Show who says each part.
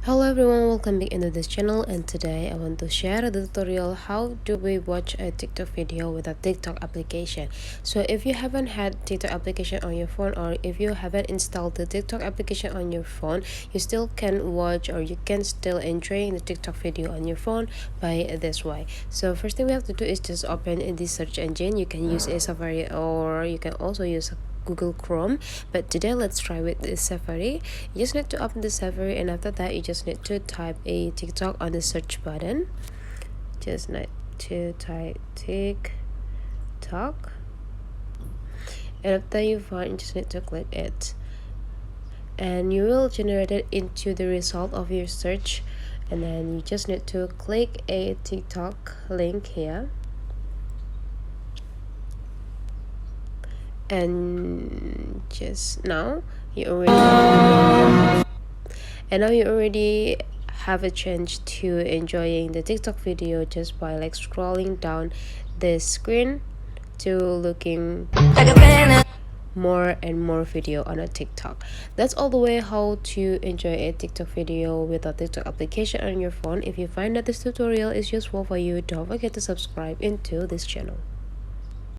Speaker 1: Hello everyone, welcome back into this channel, and today I want to share the tutorial how do we watch a TikTok video with a TikTok application. So if you haven't had TikTok application on your phone, or if you haven't installed the TikTok application on your phone, you still can watch, or you can still enjoy the TikTok video on your phone by this way. So first thing we have to do is just open the search engine. You can use a Safari, or you can also use Google Chrome, but today let's try with the Safari. You just need to open the Safari, and after that you just need to type a TikTok on the search button. Just need to type TikTok, and after you find, you just need to click it, and you will generate it into the result of your search. And then you just need to click a TikTok link here, and just now you already have a chance to enjoying the TikTok video just by like scrolling down the screen to looking more and more video on a TikTok. That's all the way how to enjoy a TikTok video with a TikTok application on your phone. If you find that this tutorial is useful for you, don't forget to subscribe into this channel.